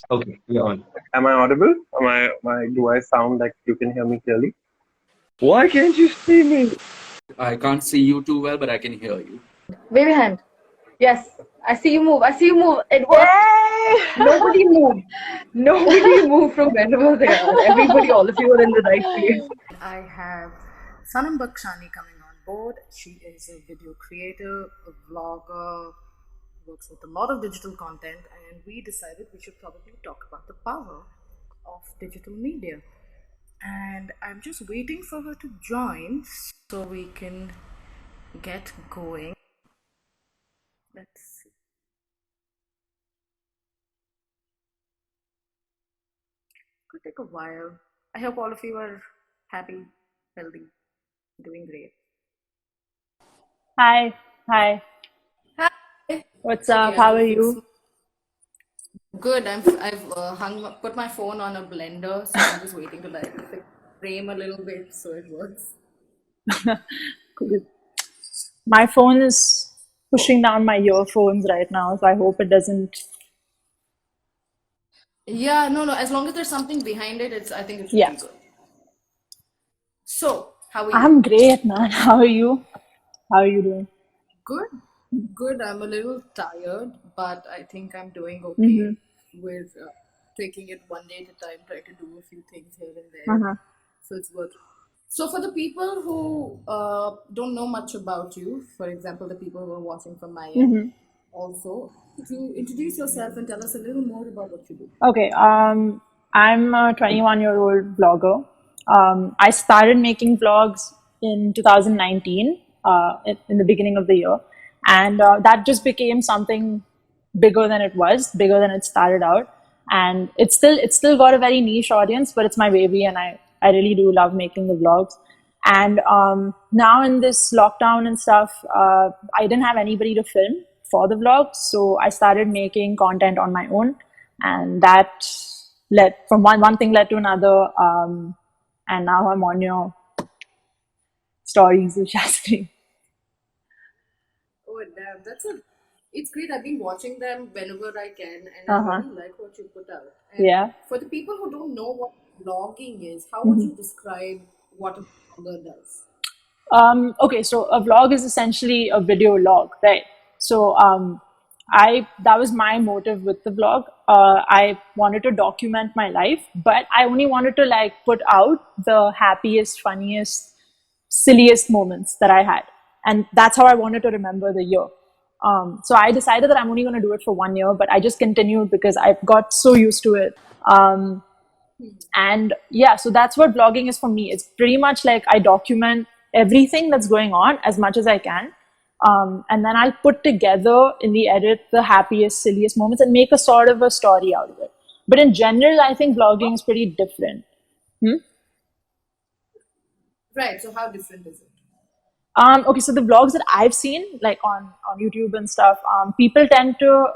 Okay, you're on. Am I audible? Do I sound like you can hear me clearly? Why can't you see me? I can't see you too well, but I can hear you. Wave your hand. Yes, I see you move. I see you move. It worked. Nobody moved. Nobody moved from wherever they are. Everybody, all of you are in the right place. I have SANAM BUXANI coming on board. She is a video creator, a vlogger, works with a lot of digital content, and we decided we should probably talk about the power of digital media. And I'm just waiting for her to join so we can get going. Let's see. Could take a while. I hope all of you are happy, healthy, doing great. Hi. Hi. Hi. What's up? How are you? Good. I've put my phone on a blender, so I'm just waiting to like frame a little bit so it works. Good. My phone is pushing down my earphones right now, so I hope it doesn't. Yeah, no. As long as there's something behind it, I think it should Yeah. be good. So, how are you? I'm great, man. How are you? How are you doing? Good. Good. I'm a little tired, but I think I'm doing okay with taking it one day at a time, trying to do a few things here and there. So it's worth it. So for the people who don't know much about you, for example, the people who are watching from my end, also, could you introduce yourself and tell us a little more about what you do? Okay. I'm a 21-year-old vlogger. I started making vlogs in 2019, in the beginning of the year, and that just became something bigger than it started out, and it's still got a very niche audience, but it's my baby, and I really do love making the vlogs. And now in this lockdown and stuff, I didn't have anybody to film for the vlogs, so I started making content on my own, and that led from one thing led to another, and now I'm on your Stories with Shastri. Oh, damn, it's great. I've been watching them whenever I can, and I really like what you put out. And Yeah. for the people who don't know what vlogging is, how would you describe what a vlogger does? Okay, so a vlog is essentially a video log, right? So that was my motive with the vlog. I wanted to document my life, but I only wanted to like put out the happiest, funniest, silliest moments that I had, and that's how I wanted to remember the year. So I decided that I'm only going to do it for 1 year, but I just continued because I've got so used to it. And yeah, so that's what vlogging is for me. It's pretty much like I document everything that's going on as much as I can. And then I'll put together in the edit the happiest, silliest moments and make a sort of a story out of it. But in general, I think vlogging is pretty different. Right, so how different is it? Okay, so the vlogs that I've seen, like on YouTube and stuff, people tend to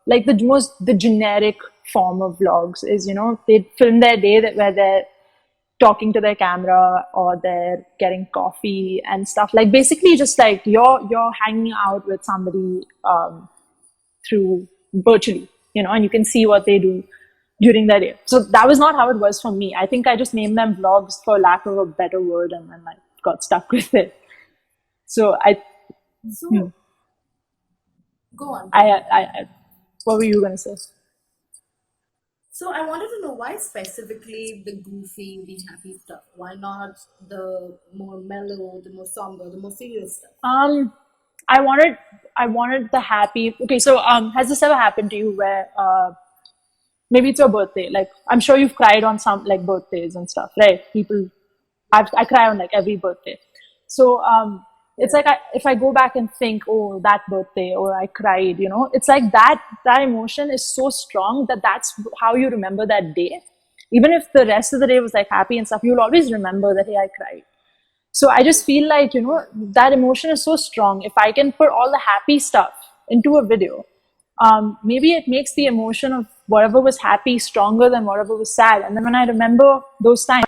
like the generic form of vlogs is, you know, they film their day where they're talking to their camera or they're getting coffee and stuff. Like basically just like you're hanging out with somebody through virtually, you know, and you can see what they do during their day. So that was not how it was for me. I think I just named them vlogs for lack of a better word, and then I got stuck with it. So Go on. what were you gonna say? So I wanted to know why specifically the goofy, the happy stuff. Why not the more mellow, the more somber, the more serious stuff? I wanted the happy. Okay, so has this ever happened to you where maybe it's your birthday? Like I'm sure you've cried on some like birthdays and stuff, right? I cry on like every birthday. So it's like if I go back and think, oh, that birthday, or I cried, you know, it's like that emotion is so strong that's how you remember that day. Even if the rest of the day was like happy and stuff, you'll always remember that, hey, I cried. So I just feel like, you know, that emotion is so strong. If I can put all the happy stuff into a video, maybe it makes the emotion of whatever was happy stronger than whatever was sad. And then when I remember those times,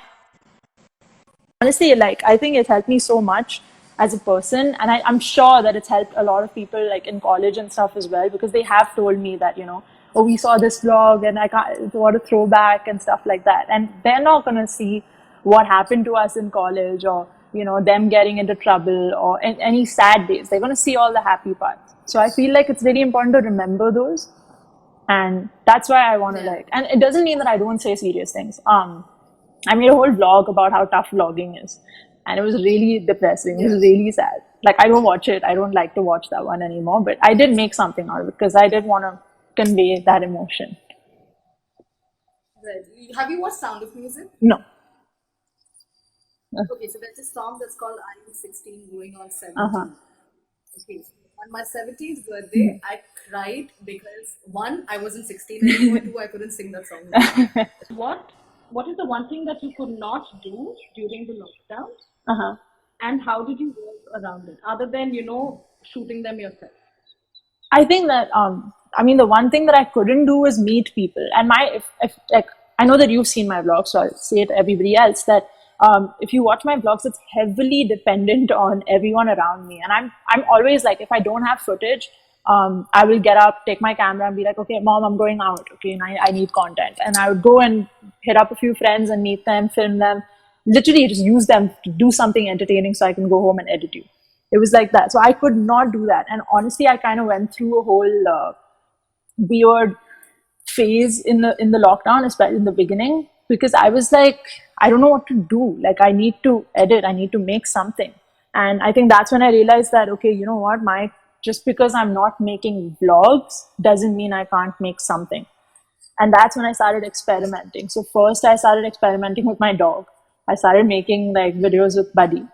honestly, like, I think it helped me so much as a person. And I'm sure that it's helped a lot of people like in college and stuff as well, because they have told me that, you know, oh, we saw this vlog and I can't, what a throwback and stuff like that. And they're not going to see what happened to us in college, or, you know, them getting into trouble, or any sad days. They're going to see all the happy parts. So I feel like it's really important to remember those. And that's why I want to and it doesn't mean that I don't say serious things. I made a whole vlog about how tough vlogging is. And it was really depressing. It was really sad. Like, I don't watch it. I don't like to watch that one anymore. But I did make something out of it because I did want to convey that emotion. Right. Have you watched Sound of Music? No. Okay, so there's a song that's called I Am 16 going on 17. Okay, so on my 17th birthday, I cried because one, I wasn't 16 anymore, two, I couldn't sing that song. What is the one thing that you could not do during the lockdown? And how did you work around it, other than, you know, shooting them yourself? I think that I mean, the one thing that I couldn't do was meet people. And if like, I know that you've seen my vlogs, so I'll say it to everybody else that if you watch my vlogs, it's heavily dependent on everyone around me. And I'm always like, if I don't have footage, I will get up, take my camera and be like, okay, mom, I'm going out. Okay, and I need content. And I would go and hit up a few friends and meet them, film them, literally just use them to do something entertaining so I can go home and edit you. It was like that. So I could not do that. And honestly, I kind of went through a whole weird phase in the lockdown, especially in the beginning, because I was like, I don't know what to do. Like, I need to edit, I need to make something. And I think that's when I realized that, okay, you know what, just because I'm not making vlogs doesn't mean I can't make something. And that's when I started experimenting. So first I started experimenting with my dog. I started making like videos with Buddy.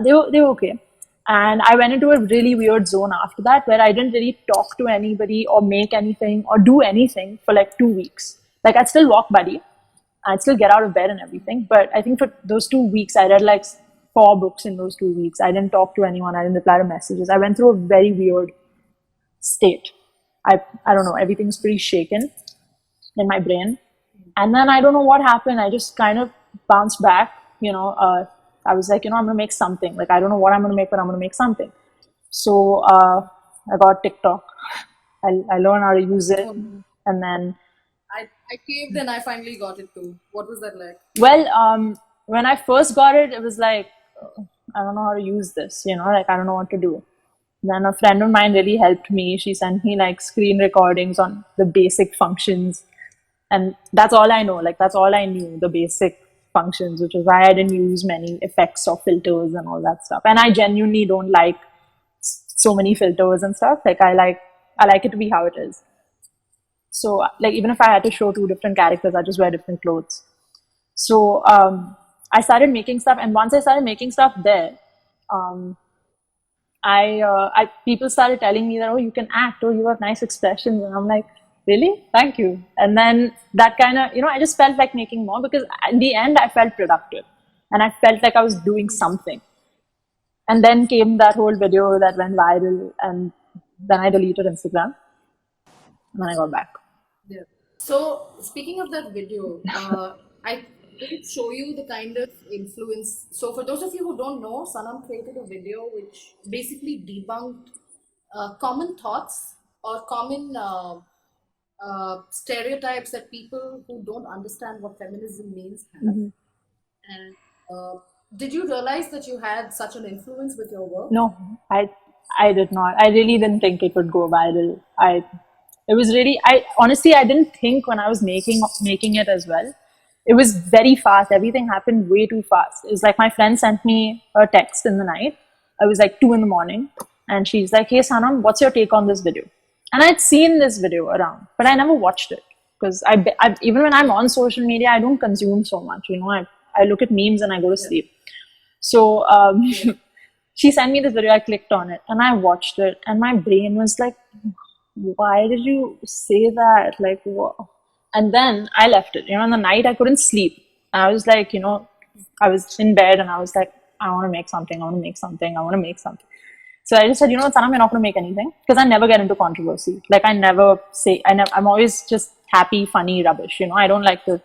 They were okay. And I went into a really weird zone after that where I didn't really talk to anybody or make anything or do anything for like 2 weeks. Like, I'd still walk Buddy. I'd still get out of bed and everything. But I think for those 2 weeks, I read like 4 books in those 2 weeks. I didn't talk to anyone. I didn't reply to messages. I went through a very weird state. I don't know. Everything's pretty shaken in my brain. And then I don't know what happened. I just kind of bounced back, you know. I was like, you know, I'm going to make something. Like, I don't know what I'm going to make, but I'm going to make something. So I got TikTok. I learned how to use it. And then I caved and I finally got it too. What was that like? Well, when I first got it, it was like, I don't know how to use this, you know, like, I don't know what to do. Then a friend of mine really helped me. She sent me like screen recordings on the basic functions. And that's all I know. Like, that's all I knew, the basic functions, which is why I didn't use many effects or filters and all that stuff. And I genuinely don't like so many filters and stuff. Like, I like it to be how it is. So, like, even if I had to show 2 different characters, I just wear different clothes. So, I started making stuff, and once I started making stuff there, people started telling me that, oh, you can act, oh, you have nice expressions, and I'm like, really? Thank you. And then that kind of, you know, I just felt like making more, because in the end, I felt productive, and I felt like I was doing something. And then came that whole video that went viral, and then I deleted Instagram, and then I got back. Yeah. So speaking of that video, I did show you the kind of influence. So for those of you who don't know, Sanam created a video which basically debunked common thoughts or common stereotypes that people who don't understand what feminism means have. And did you realize that you had such an influence with your work? No, I did not. I really didn't think it would go viral. Honestly, I didn't think when I was making it as well. It was very fast. Everything happened way too fast. It was like my friend sent me a text in the night. I was like 2 a.m. and she's like, hey Sanam, what's your take on this video? And I'd seen this video around, but I never watched it, because even when I'm on social media, I don't consume so much. You know, I look at memes and I go to sleep. So she sent me this video. I clicked on it and I watched it, and my brain was like, why did you say that? Like, what? And then I left it. You know, in the night I couldn't sleep. And I was like, you know, I was in bed and I was like, I want to make something. So I just said, you know what, Sanam, you're not going to make anything, because I never get into controversy. Like, I'm always just happy, funny rubbish. You know, I don't like to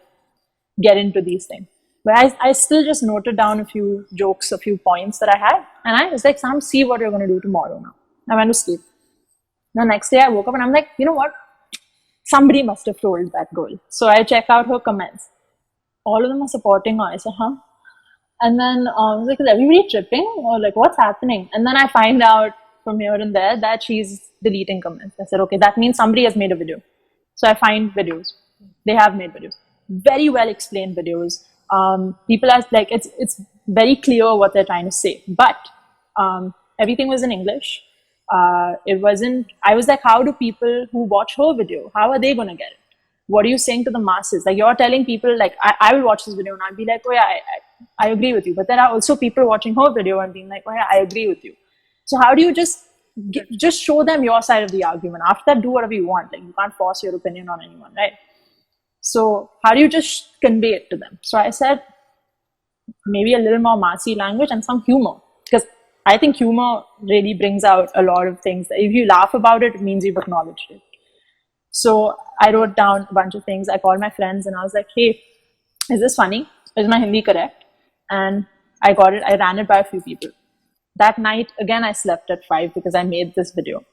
get into these things. But I still just noted down a few jokes, a few points that I had. And I was like, Sanam, see what you're going to do tomorrow now. I went to sleep. The next day I woke up and I'm like, you know what? somebody must have trolled that girl. So I check out her comments. All of them are supporting her. I said, huh? And then I was like, is everybody tripping? Or like, what's happening? And then I find out from here and there that she's deleting comments. I said, okay, that means somebody has made a video. So I find videos. They have made videos. Very well explained videos. People are like, it's very clear what they're trying to say. But everything was in English. It wasn't, I was like, how do people who watch her video, how are they going to get it? What are you saying to the masses? Like, you're telling people, like, I will watch this video and I'll be like, oh yeah, I agree with you. But there are also people watching her video and being like, oh yeah, I agree with you. So how do you just show them your side of the argument? After that, do whatever you want. Like, you can't force your opinion on anyone, right? So how do you just convey it to them? So I said, maybe a little more massy language and some humor. Because I think humor really brings out a lot of things. If you laugh about it, it means you've acknowledged it. So I wrote down a bunch of things. I called my friends and I was like, hey, is this funny? Is my Hindi correct? And I got it. I ran it by a few people. That night, again, I slept at 5 because I made this video.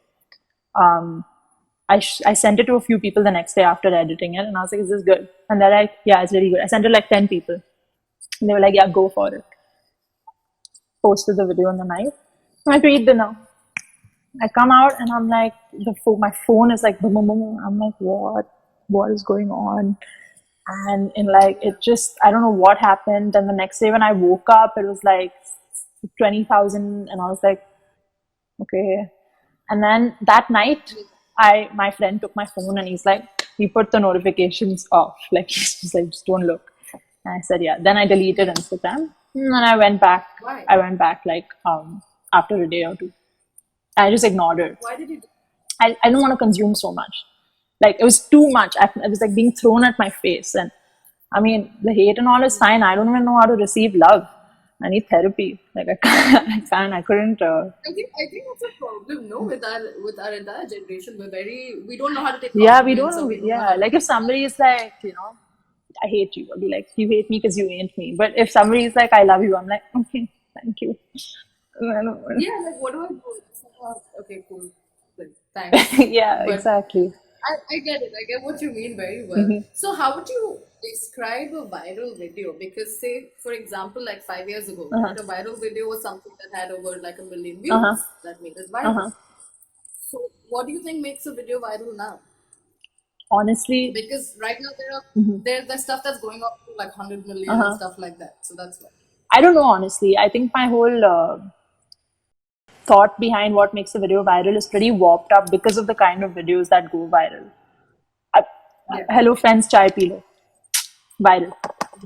I sent it to a few people the next day after editing it. And I was like, is this good? And they're like, yeah, it's really good. I sent it like 10 people. And they were like, yeah, go for it. Posted the video in the night. I read dinner. I come out and I'm like, my phone is like, boom, boom, boom. I'm like, what is going on? And in like, it just, I don't know what happened. And the next day when I woke up, it was like 20,000. And I was like, okay. And then that night, my friend took my phone and he's like, he put the notifications off. Like, he's just like, just don't look. And I said, yeah. Then I deleted Instagram. And I went back. Why? I went back like after a day or two. I just ignored it. Why did you do I don't want to consume so much. Like, it was too much. It was like being thrown at my face. And I mean, the hate and all is fine. I don't even know how to receive love. I need therapy. Like, I couldn't. I think that's a problem, no? With our entire generation, we don't know how to take. Yeah, we don't know. Yeah, like if somebody is like, I hate you, I'll be like, you hate me because you ain't me. But if somebody is like, I love you, I'm like, okay, thank you. Yeah, like what do I do? Okay, cool. Thanks. Yeah, But exactly. I get it. I get what you mean very well. So how would you describe a viral video? Because say, for example, like 5 years ago, right, a viral video was something that had over like 1 million views. That made it viral. So what do you think makes a video viral now? Honestly, Because right now there's stuff that's going up to like 100 million and stuff like that. So that's why. I don't know, honestly. I think my whole thought behind what makes a video viral is pretty warped up because of the kind of videos that go viral. Hello friends, chai pee lo. Viral.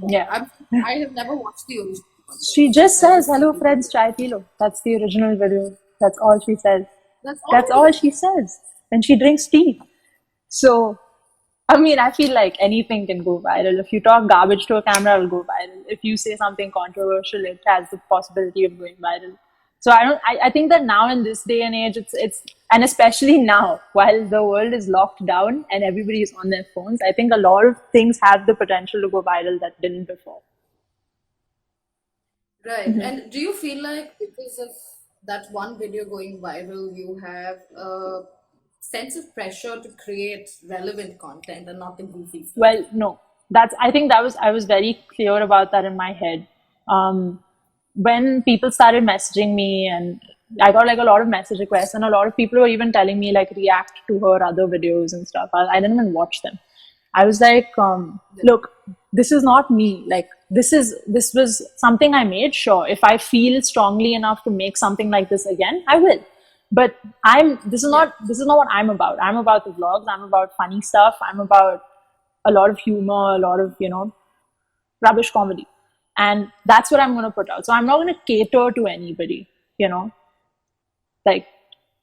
Yeah. I have never watched the original. She just says, hello friends, chai pee lo. That's the original video. That's all she says. That's all she says. And she drinks tea. So, I mean, I feel like anything can go viral. If you talk garbage to a camera, it will go viral. If you say something controversial, it has the possibility of going viral. So I think that now in this day and age, it's and especially now, while the world is locked down and everybody is on their phones, I think a lot of things have the potential to go viral that didn't before. Right. And do you feel like because of that one video going viral, you have a sense of pressure to create relevant content and not the goofy stuff? Well, no. I think I was very clear about that in my head. When people started messaging me, and I got like a lot of message requests, and a lot of people were even telling me like react to her other videos and stuff. I didn't even watch them. I was like, look, this is not me. Like, this was something I made. Sure, if I feel strongly enough to make something like this again, I will. But this is not what I'm about. I'm about the vlogs. I'm about funny stuff. I'm about a lot of humor, a lot of, rubbish comedy. And that's what I'm going to put out. So I'm not going to cater to anybody, Like,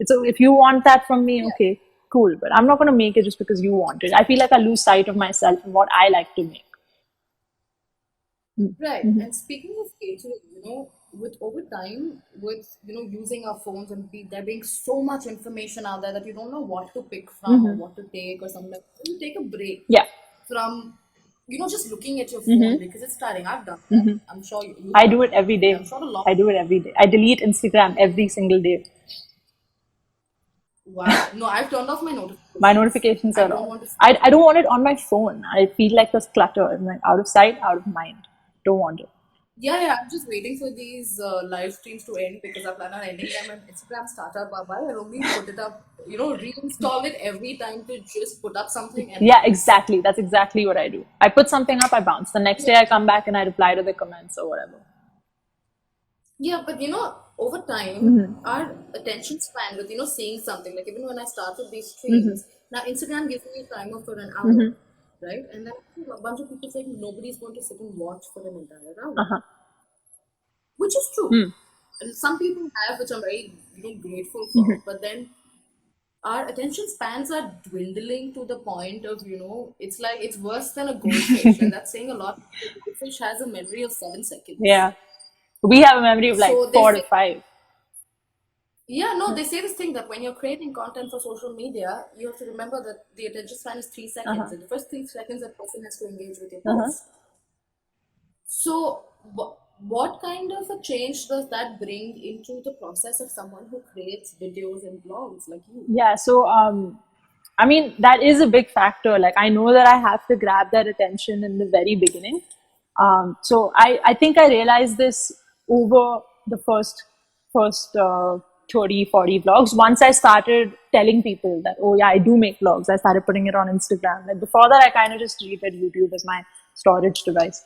so if you want that from me, okay, cool. But I'm not going to make it just because you want it. I feel like I lose sight of myself and what I like to make. Right. And speaking of catering, with over time, with using our phones and there being so much information out there that you don't know what to pick from or what to take or something. You take a break from just looking at your phone because it's tiring. I've done that. I'm sure you I do it every day. I'm sure a lot. I do it every day. I delete Instagram every single day. Wow. No, I've turned off my notifications My notifications I are don't off. want to. I don't want it on my phone. I feel like there's clutter. I'm like out of sight, out of mind. Don't want it. Yeah, I'm just waiting for these live streams to end because I plan on ending them on Instagram startup. I'll only put it up, reinstall it every time to just put up something and Yeah, bounce. exactly. That's exactly what I do. I put something up, I bounce. The next day I come back and I reply to the comments or whatever. Yeah, but over time, Mm-hmm. our attention span with seeing something, like even when I started these streams, now Instagram gives me a timer for an hour, Mm-hmm. right? And then a bunch of people saying nobody's going to sit and watch for an entire hour, Uh-huh. which is true. Mm. And some people have, which I'm very grateful Mm-hmm. for. But then our attention spans are dwindling to the point of it's like it's worse than a goldfish, and that's saying a lot. A goldfish has a memory of 7 seconds. Yeah. We have a memory of like So they 4 to say, 5. yeah, no, they say this thing that when you're creating content for social media, you have to remember that the attention span is 3 seconds, Uh-huh. and the first 3 seconds that person has to engage with your Uh-huh. post. So, what kind of a change does that bring into the process of someone who creates videos and blogs like you? Yeah, so I mean that is a big factor. Like I know that I have to grab that attention in the very beginning. So I think I realized this over the first 30, 40 vlogs. Once I started telling people that, oh yeah, I do make vlogs, I started putting it on Instagram. Like before that, I kind of just treated YouTube as my storage device,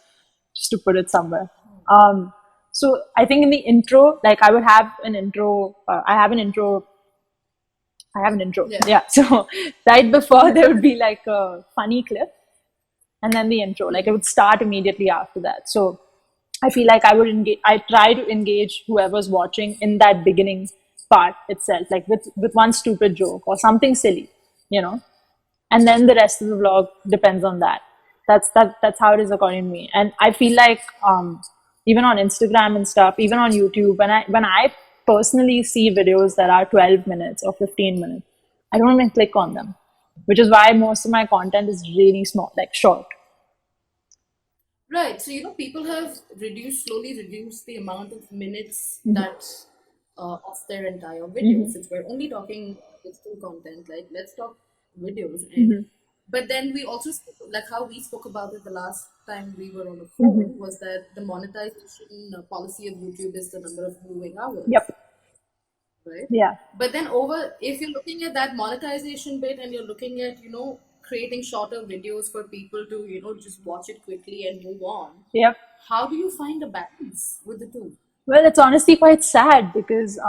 just to put it somewhere. So I think in the intro, like I would have an intro. I have an intro. Yeah. Yeah. So right before there would be like a funny clip, and then the intro. Like it would start immediately after that. So I feel like I try to engage whoever's watching in that beginning part itself, like with one stupid joke or something silly, and then the rest of the vlog depends on that. That's how it is according to me. And I feel like even on Instagram and stuff, even on YouTube, when I personally see videos that are 12 minutes or 15 minutes, I don't even click on them, which is why most of my content is really small, like short. Right. So, people have slowly reduced the amount of minutes Mm-hmm. that of their entire video. Since we're only talking digital content, like let's talk videos. And Mm-hmm. but then we also like how we spoke about it the last time we were on the Mm-hmm. phone was that the monetization policy of YouTube is the number of viewing hours. Yep. Right. Yeah. But then if you're looking at that monetization bit and you're looking at, creating shorter videos for people to, just watch it quickly and move on, Yep. how do you find a balance with the two? Well, it's honestly quite sad because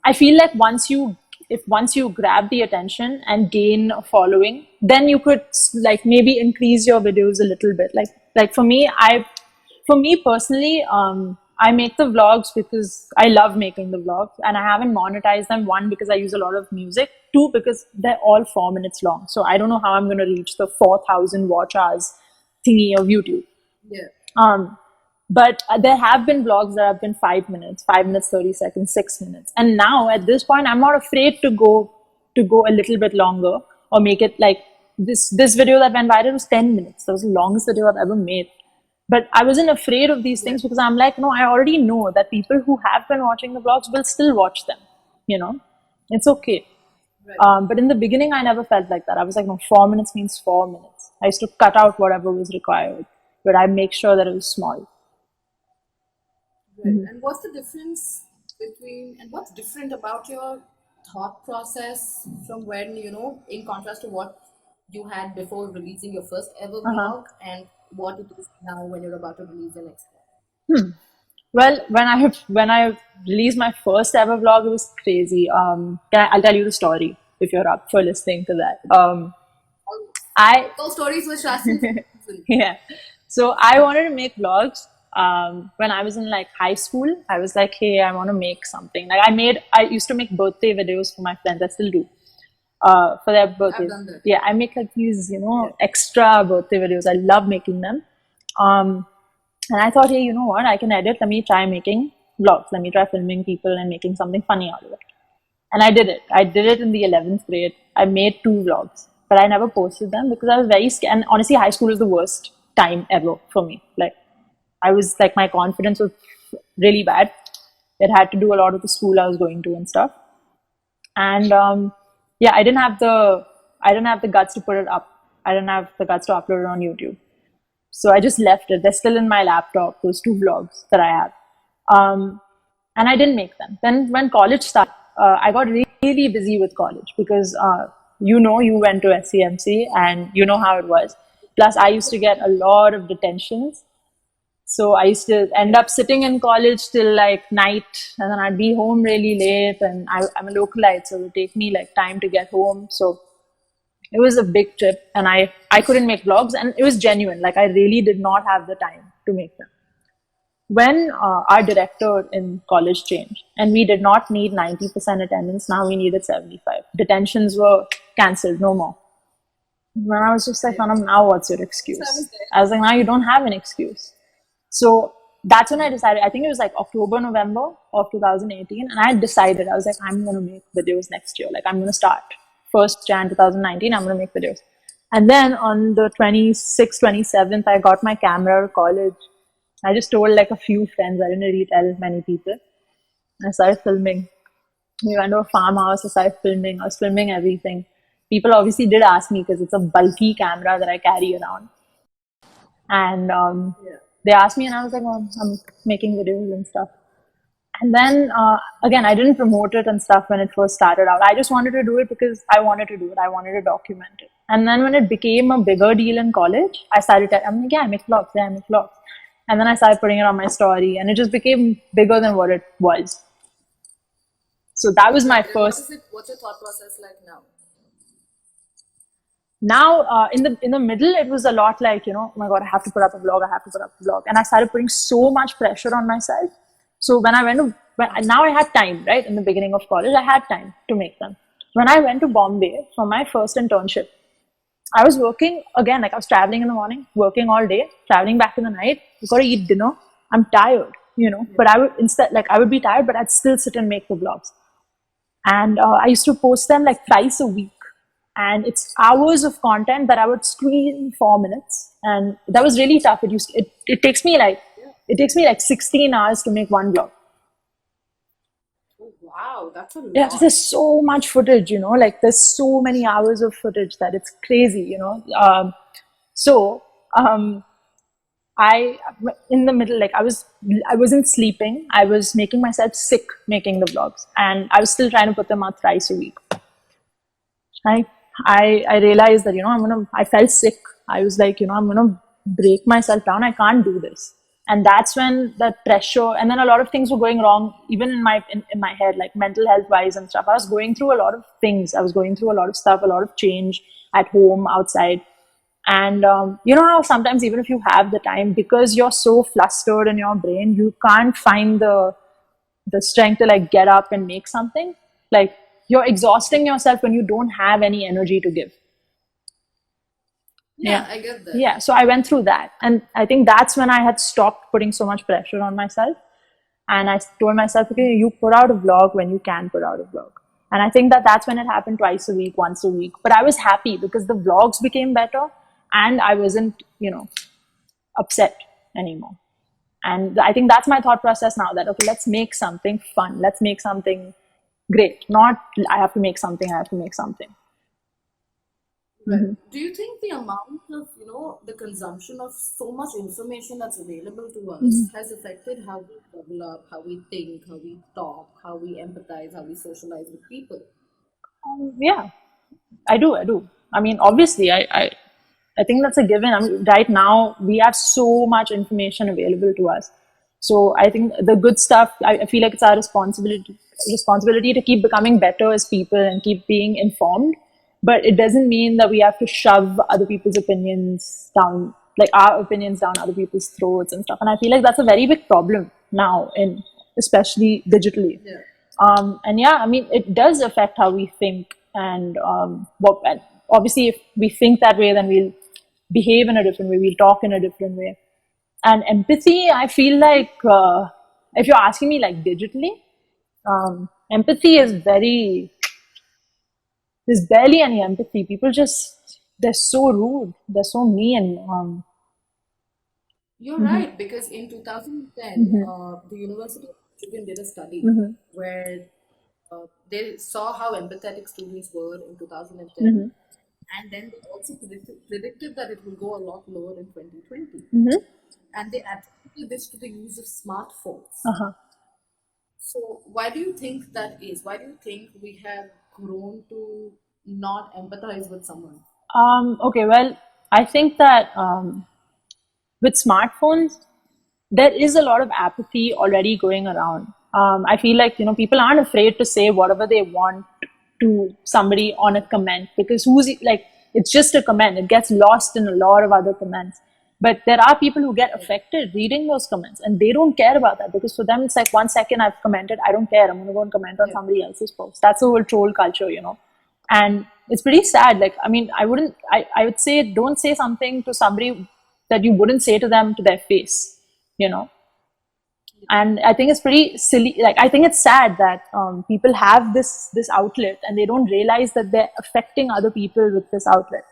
I feel like once you grab the attention and gain a following, then you could like maybe increase your videos a little bit. Like for me, personally, I make the vlogs because I love making the vlogs, and I haven't monetized them. One, because I use a lot of music. Two, because they're all 4 minutes long. So I don't know how I'm going to reach the 4,000 watch hours thingy of YouTube. Yeah. But there have been vlogs that have been 5 minutes, 5 minutes, 30 seconds, 6 minutes. And now at this point, I'm not afraid to go a little bit longer or make it like this video that went viral was 10 minutes. That was the longest video I've ever made. But I wasn't afraid of these things because I'm like, no, I already know that people who have been watching the vlogs will still watch them. It's okay. Right. But in the beginning, I never felt like that. I was like, no, 4 minutes means 4 minutes. I used to cut out whatever was required, but I make sure that it was small. Right. And what's the difference and what's different about your thought process from when, in contrast to what you had before releasing your first ever vlog and what it is now when you're about to release your next one? Well, when I released my first ever vlog, it was crazy. I'll tell you the story if you're up for listening to that. All stories with Shastri. Yeah. So I wanted to make vlogs. When I was in like high school, I was like, hey, I want to make something. Like I used to make birthday videos for my friends. I still do. For their birthdays. I've done that. Yeah, I make like these, extra birthday videos. I love making them. And I thought, hey, you know what? I can edit. Let me try making vlogs. Let me try filming people and making something funny out of it. And I did it. I did it in the 11th grade. I made 2 vlogs, but I never posted them because I was very scared. And honestly, high school was the worst time ever for me. Like, I was like, my confidence was really bad. It had to do a lot with the school I was going to and stuff. And yeah, I I didn't have the guts to put it up. I didn't have the guts to upload it on YouTube. So I just left it. They're still in my laptop, those 2 vlogs that I have. And I didn't make them. Then when college started, I got really busy with college because, you went to SCMC and you know how it was. Plus, I used to get a lot of detentions. So I used to end up sitting in college till like night, and then I'd be home really late. And I'm a localite, so it would take me like time to get home. So it was a big trip, and I couldn't make vlogs, and it was genuine. Like, I really did not have the time to make them. When our director in college changed, and we did not need 90% attendance, now we needed 75. Detentions were cancelled, no more. When I was just like, Sanam, now what's your excuse? I was like, now you don't have an excuse. So that's when I decided, I think it was like October, November of 2018. And I had decided, I was like, I'm going to make videos next year. Like, I'm going to start 1st Jan 2019, I'm going to make videos. And then on the 26th, 27th, I got my camera out of college. I just told like a few friends. I didn't really tell many people. I started filming. We went to a farmhouse. I started filming. I was filming everything. People obviously did ask me because it's a bulky camera that I carry around. And they asked me, and I was like, oh, I'm making videos and stuff. And then, again, I didn't promote it and stuff when it first started out. I just wanted to do it because I wanted to do it. I wanted to document it. And then when it became a bigger deal in college, I started I'm like, yeah, I make vlogs. Yeah, I make vlogs. And then I started putting it on my story, and it just became bigger than what it was. So that was my first. What's your thought process like now? Now, in the middle, it was a lot like, oh my God, I have to put up a vlog. I have to put up a vlog. And I started putting so much pressure on myself. So when I went to, now I had time, right? In the beginning of college, I had time to make them. When I went to Bombay for my first internship, I was working again, like I was traveling in the morning, working all day, traveling back in the night. You gotta eat dinner. I'm tired, but I would I would be tired, but I'd still sit and make the vlogs. And I used to post them like twice a week. And it's hours of content that I would squeeze in 4 minutes. And that was really tough. It takes me like 16 hours to make one vlog. Oh, wow, that's a lot. Yeah, there's so much footage, like there's so many hours of footage that it's crazy, I, in the middle, like I wasn't sleeping. I was making myself sick making the vlogs, and I was still trying to put them out thrice a week. I realized that, I felt sick. I was like, I'm going to break myself down. I can't do this. And that's when that pressure, and then a lot of things were going wrong, even in my head, like mental health wise and stuff. I was going through a lot of things. I was going through a lot of stuff, a lot of change at home, outside. And you know how sometimes even if you have the time, because you're so flustered in your brain, you can't find the strength to like get up and make something. Like, you're exhausting yourself when you don't have any energy to give. Yeah, I get that. Yeah, so I went through that. And I think that's when I had stopped putting so much pressure on myself. And I told myself, okay, you put out a vlog when you can put out a vlog. And I think that's when it happened twice a week, once a week. But I was happy because the vlogs became better and I wasn't, upset anymore. And I think that's my thought process now, that, okay, let's make something fun. Let's make something great. Not, I have to make something. Right. Mm-hmm. Do you think the amount of, the consumption of so much information that's available to us has affected how we develop, how we think, how we talk, how we empathize, how we socialize with people? Yeah, I do. I mean, obviously, I think that's a given. I mean, right now, we have so much information available to us. So I think the good stuff, I feel like it's our responsibility to keep becoming better as people and keep being informed. But it doesn't mean that we have to shove other people's opinions down, like our opinions down other people's throats and stuff. And I feel like that's a very big problem now, especially digitally. Yeah. And yeah, I mean, it does affect how we think. And obviously, if we think that way, then we'll behave in a different way. We'll talk in a different way. And empathy, I feel like, if you're asking me like digitally, empathy is there's barely any empathy. People they're so rude. They're so mean. You're right, because in 2010, the University of Michigan did a study where they saw how empathetic students were in 2010 and then they also predicted that it will go a lot lower in 2020. Mm-hmm. And they attributed this to the use of smartphones. Uh-huh. So why do you think that is? Why do you think we have grown to not empathize with someone? Okay, well, I think that with smartphones, there is a lot of apathy already going around. I feel like, people aren't afraid to say whatever they want to somebody on a comment, because it's just a comment. It gets lost in a lot of other comments. But there are people who get affected reading those comments, and they don't care about that, because for them it's like, 1 second I've commented, I don't care, I'm going to go and comment on somebody else's post. That's the whole troll culture, and it's pretty sad. Like, I mean, I would say, don't say something to somebody that you wouldn't say to them to their face, and I think it's pretty silly. Like, I think it's sad that people have this outlet, and they don't realize that they're affecting other people with this outlet.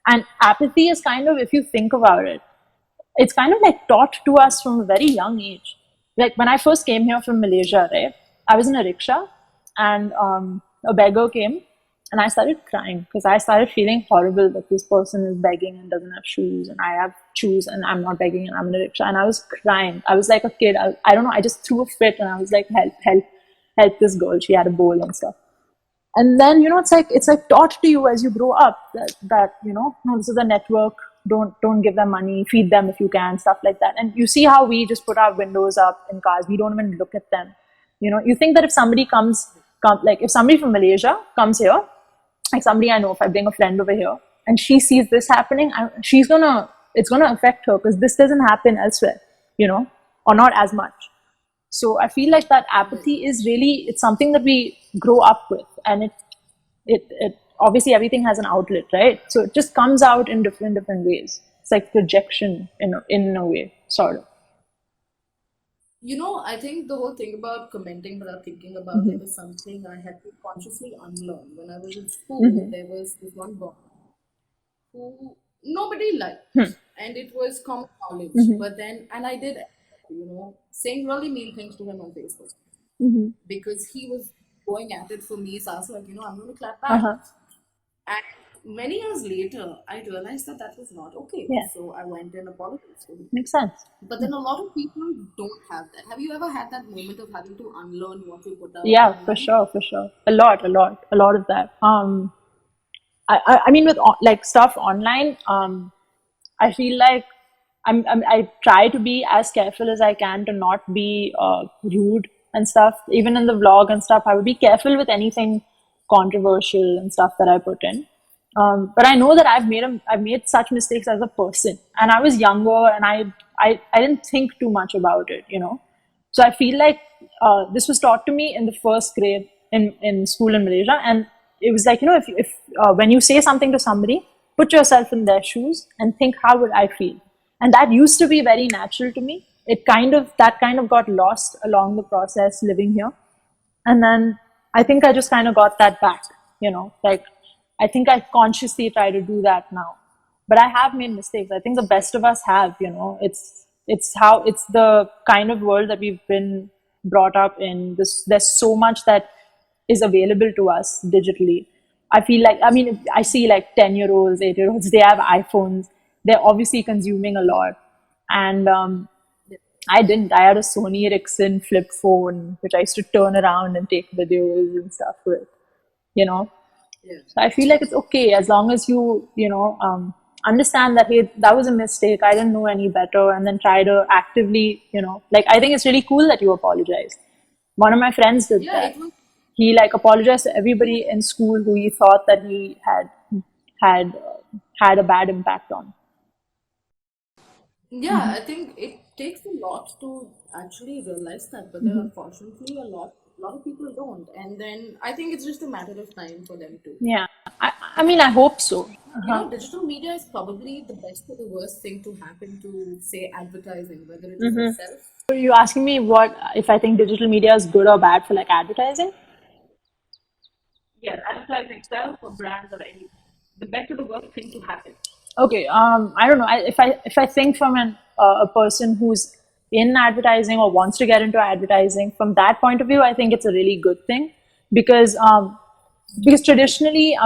And apathy is kind of, if you think about it, it's kind of like taught to us from a very young age. Like, when I first came here from Malaysia, right, I was in a rickshaw, and a beggar came, and I started crying, because I started feeling horrible that this person is begging and doesn't have shoes, and I have shoes and I'm not begging, and I'm in a rickshaw, and I was crying. I was like a kid. I don't know, I just threw a fit, and I was like, help this girl. She had a bowl and stuff. And then, it's like taught to you as you grow up that no, this is a network. Don't give them money. Feed them if you can, stuff like that. And you see how we just put our windows up in cars. We don't even look at them. You think that if somebody if somebody from Malaysia comes here, like somebody I know, if I bring a friend over here and she sees this happening, it's gonna affect her, because this doesn't happen elsewhere, or not as much. So I feel like that apathy is really, it's something that we grow up with, and it obviously everything has an outlet, right? So it just comes out in different ways. It's like projection in a way, sort of. I think the whole thing about commenting without thinking about it is something I had to consciously unlearn. When I was in school, there was this one boy who nobody liked, and it was common knowledge. But then, and I did, saying really mean things to him on Facebook, because he was going at it for me. So I was like, I'm going to clap back. And many years later, I realized that was not okay. Yeah. So I went and apologized to him. Makes sense. But then a lot of people don't have that. Have you ever had that moment of having to unlearn what you put out? Yeah, for sure. A lot of that. I mean, with like stuff online, I feel like I try to be as careful as I can to not be rude and stuff. Even in the vlog and stuff, I would be careful with anything controversial and stuff that I put in. But I know that I've made such mistakes as a person, and I was younger, and I didn't think too much about it, So I feel like this was taught to me in the first grade in school in Malaysia, and it was like, if when you say something to somebody, put yourself in their shoes and think, how would I feel? And that used to be very natural to me. That kind of got lost along the process living here, and then I think I just kind of got that back, like. I think I consciously try to do that now, but I have made mistakes. I think the best of us have, it's the kind of world that we've been brought up in. There's so much that is available to us digitally. I feel like, I see like 10-year-olds, 8-year-olds, they have iPhones. They're obviously consuming a lot. And I had a Sony Ericsson flip phone, which I used to turn around and take videos and stuff with, Yeah. So I feel like it's okay as long as you, understand that, hey, that was a mistake. I didn't know any better, and then try to actively, I think it's really cool that you apologized. One of my friends did that. He apologized to everybody in school who he thought that he had a bad impact on. Yeah, I think it takes a lot to actually realize that, but then unfortunately a lot of people don't, and then I think it's just a matter of time for them to. Yeah, I hope so. Digital media is probably the best or the worst thing to happen to, say, advertising, whether it is itself. Are you asking me if I think digital media is good or bad for advertising? Yeah, advertising itself or brands or anything. The better the worst thing to happen. Okay, I don't know. If I think from a person who's in advertising or wants to get into advertising, from that point of view, I think it's a really good thing, because traditionally,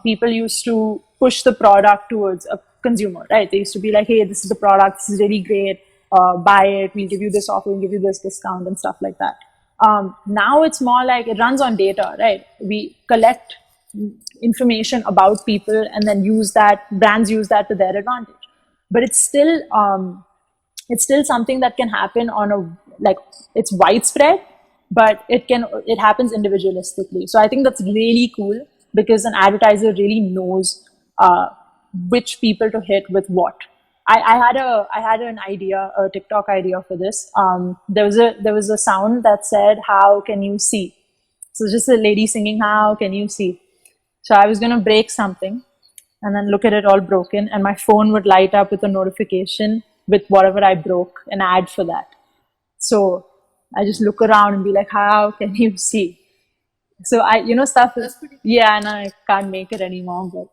people used to push the product towards a consumer, right? They used to be like, hey, this is the product, this is really great, buy it, we'll give you this offer, we'll give you this discount and stuff like that. Now it's more like it runs on data, right? We collect information about people and then use that, brands use that to their advantage. But it's still something that can happen on a, like, it's widespread, but it happens individualistically. So I think that's really cool because an advertiser really knows which people to hit with what. I had an idea, a TikTok idea for this. There was a sound that said, "How can you see?" So just a lady singing, "How can you see?" So I was gonna break something and then look at it all broken, and my phone would light up with a notification with whatever I broke, an ad for that. So I just look around and be like, "How can you see?" So stuff is, yeah, and I can't make it anymore, but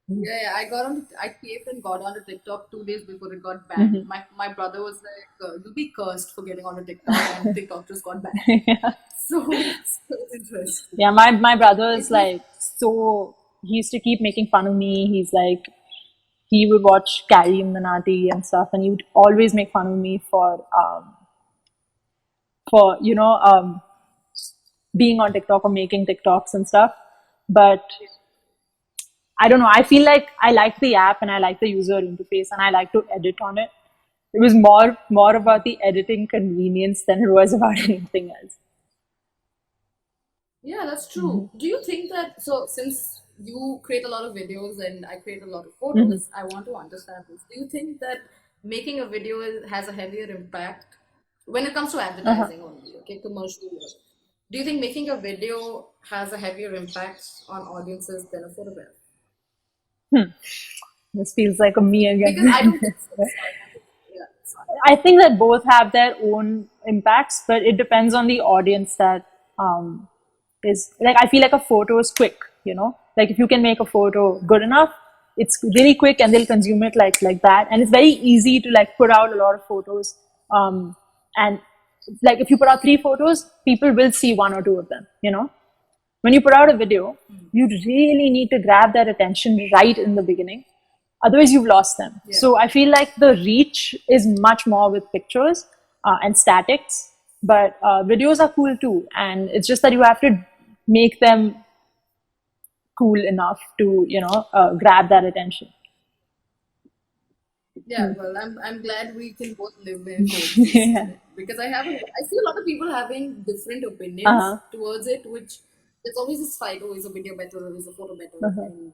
Yeah, I caved and got onto TikTok 2 days before it got banned. My brother was like, "You'll be cursed for getting onto TikTok," and TikTok just got banned. yeah. So it's interesting. Yeah, my brother is like, so he used to keep making fun of me. He's like, he would watch Carrie Minati and stuff, and he would always make fun of me for being on TikTok or making TikToks and stuff. But I don't know. I feel like I like the app and I like the user interface and I like to edit on it. It was more about the editing convenience than it was about anything else. Yeah, that's true. Do you think that, so since you create a lot of videos and I create a lot of photos, I want to understand this. Do you think that making a video has a heavier impact when it comes to advertising only, okay, commercial work? Do you think making a video has a heavier impact on audiences than a photograph? This feels like a me again. Because I don't think so. Yeah, sorry. I think that both have their own impacts, but it depends on the audience that is, like, I feel like a photo is quick, like if you can make a photo good enough, it's really quick and they'll consume it like that. And it's very easy to like put out a lot of photos. And like if you put out 3 photos, people will see 1 or 2 of them, When you put out a video, you really need to grab their attention right in the beginning. Otherwise, you've lost them. Yeah. So I feel like the reach is much more with pictures and statics, but videos are cool too. And it's just that you have to make them cool enough to, grab that attention. Yeah, well, I'm glad we can both live in coexist because I see a lot of people having different opinions towards it, which there's always this fight, oh, is a video better or is a photo better? And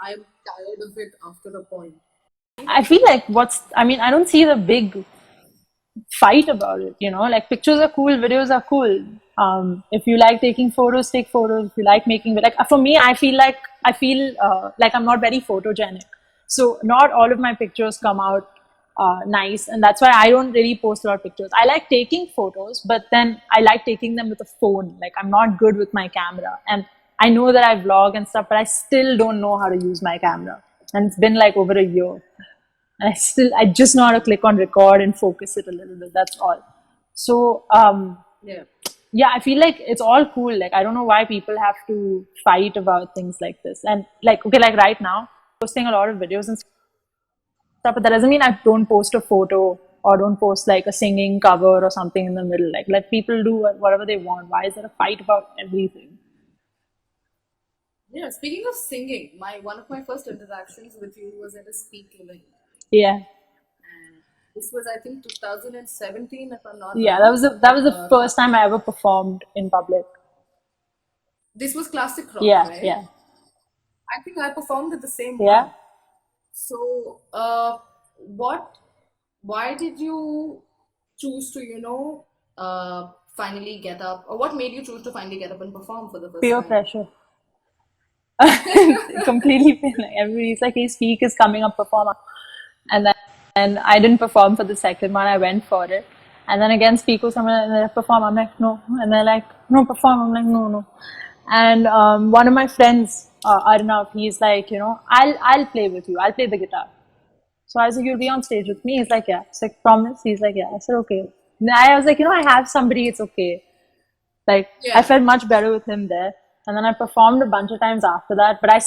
I'm tired of it after a point. I feel like I don't see the big fight about it, like pictures are cool, videos are cool. If you like taking photos, take photos. If you like making, like for me, I feel like I'm not very photogenic. So not all of my pictures come out nice, and that's why I don't really post a lot of pictures. I like taking photos, but then I like taking them with a phone. Like I'm not good with my camera, and I know that I vlog and stuff, but I still don't know how to use my camera. And it's been like over a year. And I just know how to click on record and focus it a little bit. That's all. So yeah, I feel like it's all cool. Like I don't know why people have to fight about things like this. And like, okay, like right now, posting a lot of videos and stuff, but that doesn't mean I don't post a photo or don't post like a singing cover or something in the middle. Like let people do whatever they want. Why is there a fight about everything? Yeah, speaking of singing, one of my first interactions with you was at a speak event. Yeah. And this was, I think, 2017, if I'm not wrong. Yeah, that was the first time I ever performed in public. This was classic rock, yeah, right? Yeah. I think I performed at the same one. So, why did you choose to, finally get up, or what made you choose to finally get up and perform for the first Peer time? pressure. Completely. Like everybody's like, hey, speak is coming up, perform. And then I didn't perform for the second one. I went for it. And then again, speak was coming and they perform. I'm like, no. And they're like, no, perform. I'm like, no. And one of my friends, Arnav, he's like, I'll play with you. I'll play the guitar. So I was like, you'll be on stage with me? He's like, yeah. It's like, promise? He's like, yeah. I said, okay. And I was like, I have somebody. It's okay. Like, I felt much better with him there. And then I performed a bunch of times after that, but I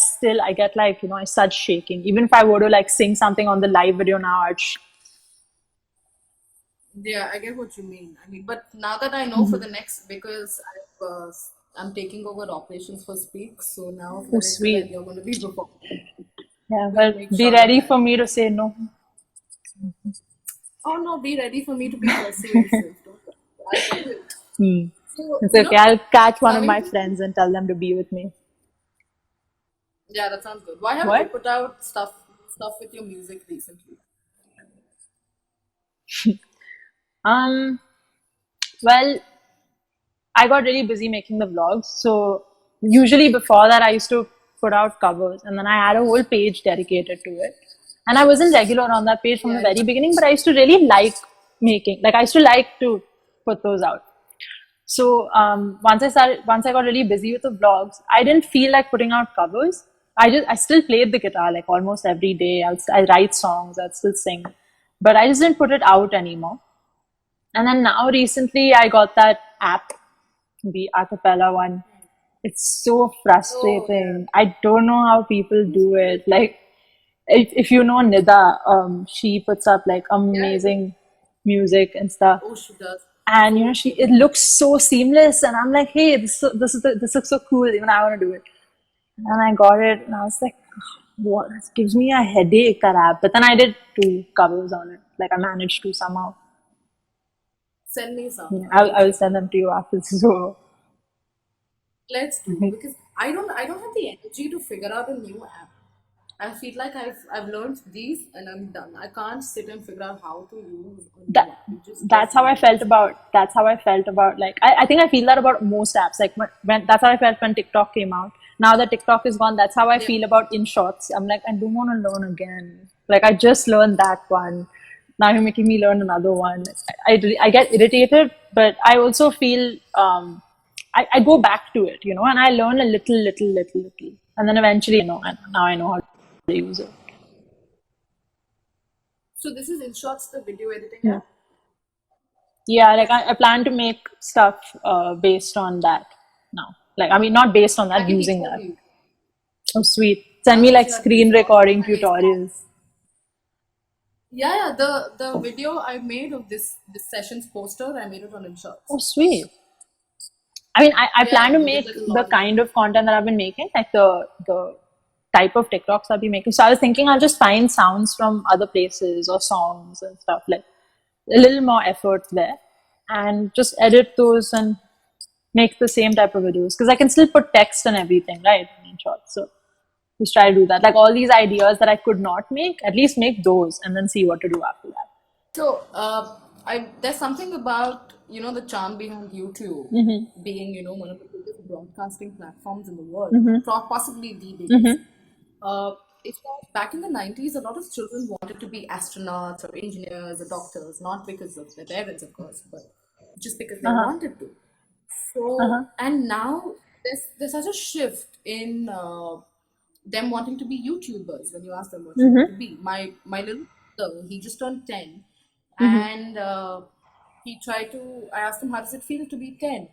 get like, I start shaking. Even if I were to like sing something on the live video now, Yeah, I get what you mean. I mean, but now that I know for the next, because I'm taking over operations for Speak, so now for the next sweet. event, you're going to be performing. Yeah, We'll well, make be sure of ready that. for me to say no. Oh no, be ready for me to be persuasive. Don't worry. I'll do it. So, It's okay. I'll catch one of my coming to, friends and tell them to be with me. yeah, that sounds good. Why haven't you What? put out stuff with your music recently? Well, I got really busy making the vlogs. So usually before that, I used to put out covers, and then I had a whole page dedicated to it. And I wasn't regular on that page from the very beginning, but I used to really like I used to like to put those out. So once I got really busy with the vlogs, I didn't feel like putting out covers. I still played the guitar like almost every day. I write songs, I'd still sing, but I just didn't put it out anymore. And then now recently I got that app, the acapella one. It's so frustrating. I don't know how people do it. Like, if you know Nida, she puts up like amazing music and stuff. Oh, she does. And it looks so seamless, and I'm like, hey, this looks so cool. Even I want to do it. And I got it, and I was like, what? It gives me a headache, that app. But then I did 2 covers on it. Like I managed to somehow. Send me some. Yeah, I will send them to you after this is over. Let's do, because I don't have the energy to figure out a new app. I feel like I've learned these and I'm done. I can't sit and figure out how to use a new app. It just That's how I felt about like I think I feel that about most apps. Like when that's how I felt when TikTok came out. Now that TikTok is gone, that's how I feel about in shorts. I'm like, I don't want to learn again. Like I just learned that one. Now you're making me learn another one. I get irritated, but I also feel I go back to it, and I learn a little, and then eventually, and now I know how to use it. So this is in shorts, the video editing app. Yeah, like I plan to make stuff based on that now. Like, I mean, not based on that, using that. Oh, sweet. Send me like screen recording tutorials. Yeah, the video I made of this session's poster, I made it on InShots. Oh, sweet. I mean, I plan to make the kind of content that I've been making, like the type of TikToks I'll be making. So I was thinking I'll just find sounds from other places or songs and stuff, like a little more effort there, and just edit those and make the same type of videos, because I can still put text and everything, right, in shorts. So just try to do that. Like all these ideas that I could not make, at least make those and then see what to do after that. So there's something about the charm behind YouTube being one of the biggest broadcasting platforms in the world, possibly the biggest. It's that back in the 90s, a lot of children wanted to be astronauts or engineers or doctors, not because of their parents, of course, but just because they wanted to. So and now there's such a shift in them wanting to be YouTubers. When you ask them what you want to be, my little brother, he just turned 10, and I asked him, how does it feel to be 10?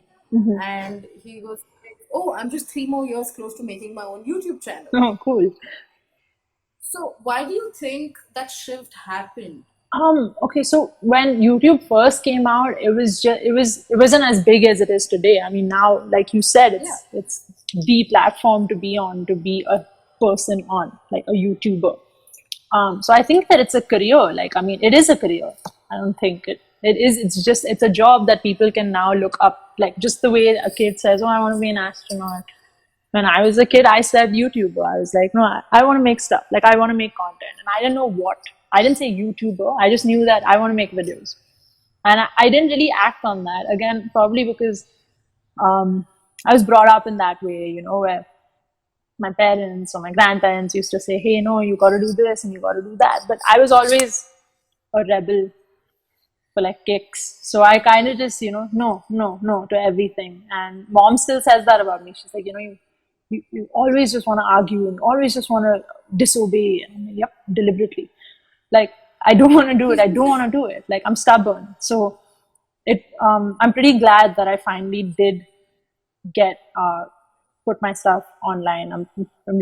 And he goes, oh, I'm just 3 more years close to making my own YouTube channel. Oh, cool. So why do you think that shift happened? Okay, so when YouTube first came out, it wasn't as big as it is today. I mean, now, like you said, it's the platform to be on, to be a person on, like a YouTuber. So I think that it's a career. Like, I mean, it is a career. I don't think it is. It's a job that people can now look up. Like just the way a kid says, oh, I want to be an astronaut. When I was a kid, I said YouTuber. I was like, no, I want to make stuff. Like, I want to make content. And I didn't know what. I didn't say YouTuber. I just knew that I want to make videos. And I didn't really act on that. Again, probably because I was brought up in that way, where my parents or my grandparents used to say, hey, no, you got to do this and you got to do that. But I was always a rebel for like kicks. So I kind of just, no to everything. And mom still says that about me. She's like, you always just want to argue and always just want to disobey. And I'm like, yep, deliberately. Like, I don't want to do it. I don't want to do it. Like, I'm stubborn. So I'm pretty glad that I finally did get put my stuff online. I'm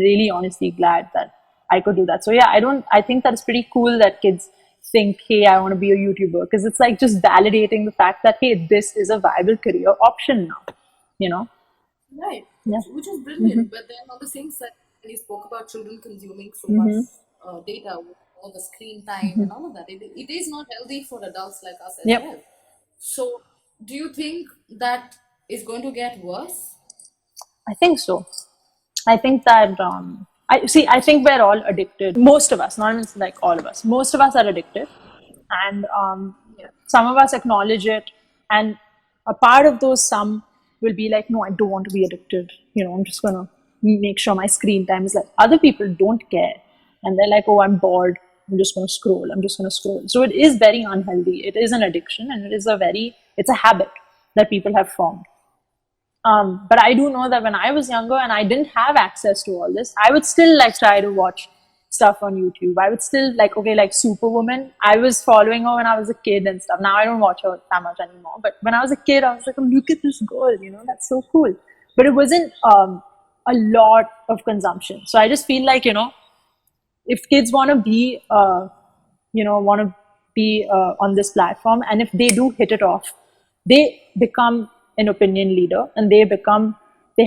really honestly glad that I could do that. So yeah, I think that it's pretty cool that kids think, hey, I want to be a YouTuber, because it's like just validating the fact that, hey, this is a viable career option now, you know? Right, Yeah. which is brilliant. But then on the same side, when you spoke about children consuming so much data with all the screen time and all of that, it is not healthy for adults like us as Yep. well. So, do you think that is going to get worse? I think so. I think that I think we're all addicted. Most of us, not even like all of us. Most of us are addicted, and some of us acknowledge it. And a part of those some will be like, no, I don't want to be addicted. You know, I'm just gonna make sure my screen time is like. Other people don't care, and they're like, oh, I'm bored. I'm just gonna scroll. I'm just gonna scroll. So it is very unhealthy. It is an addiction, and it's a habit that people have formed. But I do know that when I was younger and I didn't have access to all this, I would still like try to watch stuff on YouTube. I would still like, okay, like Superwoman, I was following her when I was a kid and stuff. Now I don't watch her that much anymore. But when I was a kid, I was like, oh, look at this girl, you know, that's so cool. But it wasn't a lot of consumption. So I just feel like, you know, if kids want to be, on this platform, and if they do hit it off, they become an opinion leader, and they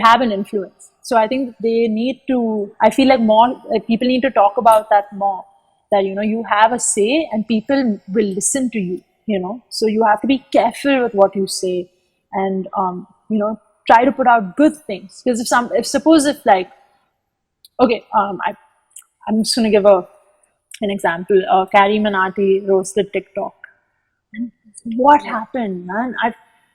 have an influence. So I think I feel like more like people need to talk about that more, that, you know, you have a say and people will listen to you, you know. So you have to be careful with what you say, and try to put out good things. Because I'm just going to give an example. Carrie Minati roasted TikTok. And what happened, man?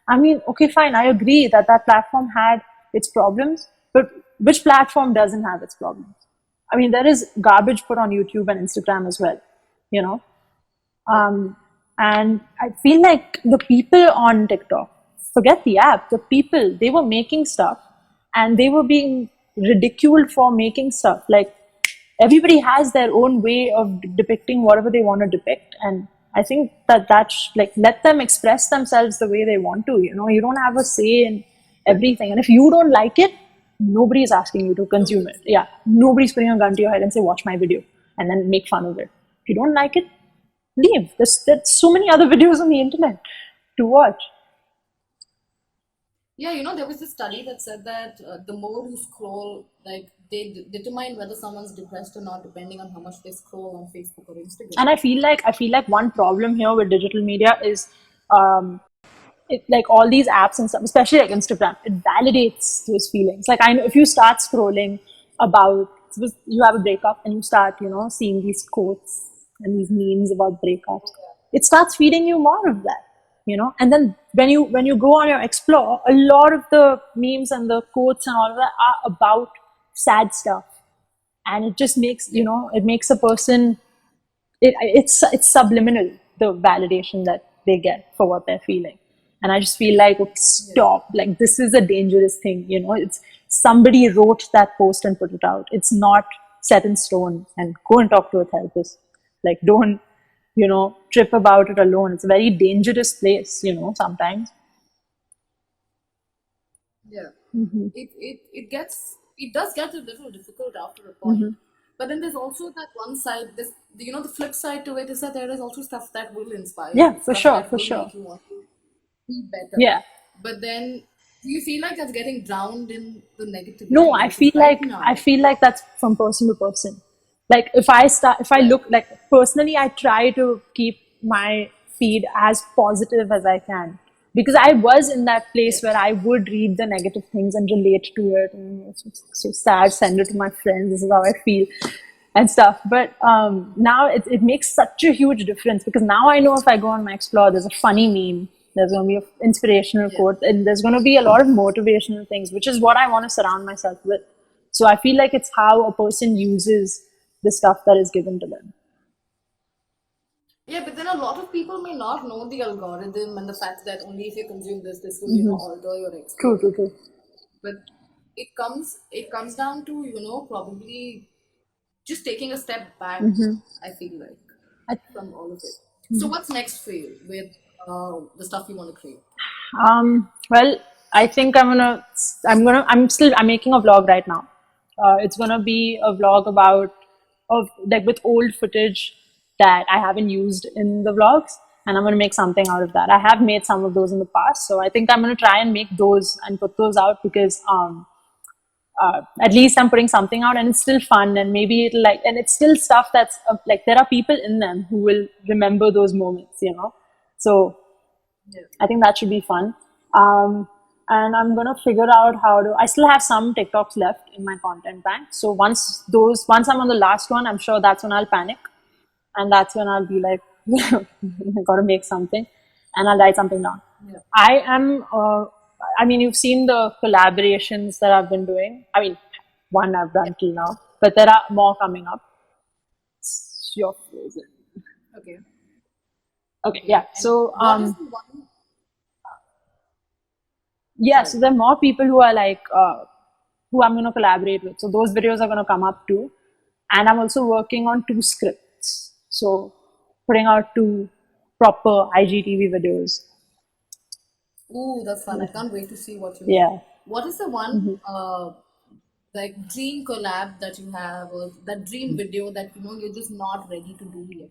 I mean, okay, fine. I agree that platform had its problems, but which platform doesn't have its problems? I mean, there is garbage put on YouTube and Instagram as well, you know? And I feel like the people on TikTok, forget the app, the people, they were making stuff and they were being ridiculed for making stuff. Like, everybody has their own way of depicting whatever they want to depict. And I think that's like, let them express themselves the way they want to, you know. You don't have a say in everything. And if you don't like it, nobody is asking you to consume it. Yeah. Nobody's putting a gun to your head and say, watch my video, and then make fun of it. If you don't like it, leave. There's so many other videos on the internet to watch. Yeah, you know, there was a study that said that the more you scroll, like they determine whether someone's depressed or not, depending on how much they scroll on Facebook or Instagram. And I feel like one problem here with digital media is like all these apps and stuff, especially like Instagram, it validates those feelings. Like, I know if you start scrolling about, you have a breakup and you start, you know, seeing these quotes and these memes about breakups, it starts feeding you more of that, you know. And then when you go on your explore, a lot of the memes and the quotes and all of that are about sad stuff, and it just makes, you know, it makes a person, it's subliminal, the validation that they get for what they're feeling. And I just feel like, okay, stop. Like, this is a dangerous thing, you know. It's somebody wrote that post and put it out. It's not set in stone. And go and talk to a therapist. Like, don't, you know, trip about it alone. It's a very dangerous place, you know, sometimes. Yeah. It does get a little difficult after a point. But then there's also that one side, this, you know, the flip side to it is that there is also stuff that will inspire you. Yeah, for sure, That for will sure. make you want to be better. Yeah. But then, do you feel like that's getting drowned in the negativity? No, I feel like that's from person to person. Like, if I look, like, personally, I try to keep my feed as positive as I can, because I was in that place where I would read the negative things and relate to it, and it's so sad, send it to my friends, this is how I feel and stuff. But now it makes such a huge difference, because now I know if I go on my explore, there's a funny meme, there's going to be an inspirational quote, and there's going to be a lot of motivational things, which is what I want to surround myself with. So I feel like it's how a person uses the stuff that is given to them. Yeah, but then a lot of people may not know the algorithm and the fact that only if you consume this will, you know, alter your experience. True. But it comes down to, you know, probably just taking a step back, I feel like, from all of it. So what's next for you with the stuff you want to create? Well, I think I'm making a vlog right now. It's gonna be a vlog like with old footage that I haven't used in the vlogs, and I'm gonna make something out of that. I have made some of those in the past, so I think I'm gonna try and make those and put those out because at least I'm putting something out and it's still fun, and maybe it'll and it's still stuff that's like there are people in them who will remember those moments, So I think that should be fun. And I'm gonna figure out I still have some TikToks left in my content bank. So once I'm on the last one, I'm sure that's when I'll panic, and that's when I'll be like, I gotta make something, and I'll write something down. Yeah. I am. You've seen the collaborations that I've been doing. One I've done till now, but there are more coming up. You're frozen. Okay. Okay, yeah. So What is the one? yeah, so there are more people who are like who I'm going to collaborate with. So those videos are going to come up too, and I'm also working on 2 scripts. So putting out 2 proper IGTV videos. Ooh, that's fun. I can't wait to see what you Yeah. make. What is the one like dream collab that you have, or that dream video that you're just not ready to do yet?